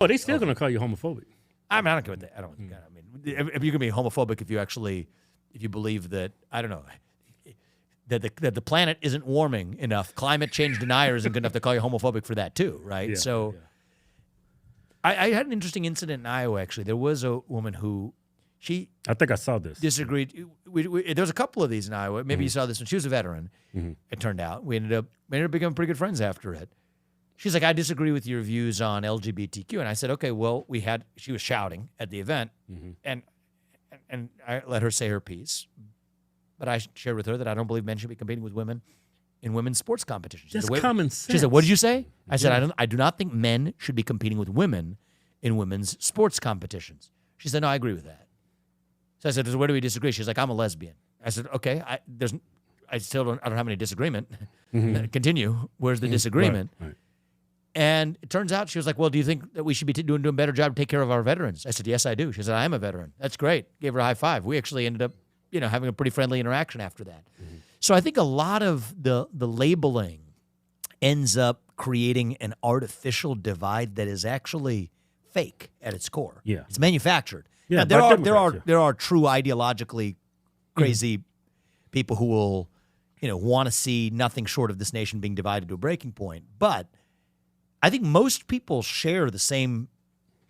Oh, they still going to call you homophobic. I mean, I don't care what that. I don't. I mean, if you can be homophobic if you believe that, I don't know, that the planet isn't warming enough, climate change denier isn't good enough to call you homophobic for that too, right? Yeah, so, I had an interesting incident in Iowa. Actually, there was a woman who I think I saw this. disagreed. There was a couple of these in Iowa. Maybe you saw this one. She was a veteran. It turned out we ended up becoming pretty good friends after it. She's like, I disagree with your views on LGBTQ, and I said, okay, well, she was shouting at the event, and I let her say her piece, but I shared with her that I don't believe men should be competing with women in women's sports competitions. Just common sense. She said, what did you say? I said, I do not think men should be competing with women in women's sports competitions. She said, no, I agree with that. So I said, where do we disagree? She's like, I'm a lesbian. I said, okay, I don't have any disagreement. Continue. Where's the disagreement? Right. And it turns out she was like, well, do you think that we should be doing a better job to take care of our veterans? I said, yes, I do. She said, I am a veteran. That's great. Gave her a high five. We actually ended up, having a pretty friendly interaction after that. So I think a lot of the labeling ends up creating an artificial divide that is actually fake at its core. Yeah. It's manufactured. Yeah, now, there are true ideologically crazy people who will, want to see nothing short of this nation being divided to a breaking point. But I think most people share the same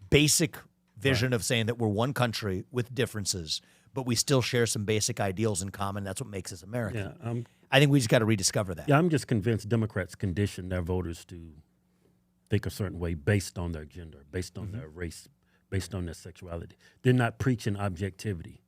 basic vision of saying that we're one country with differences, but we still share some basic ideals in common. That's what makes us American. Yeah, I think we just got to rediscover that. Yeah, I'm just convinced Democrats condition their voters to think a certain way based on their gender, based on their race, based on their sexuality. They're not preaching objectivity.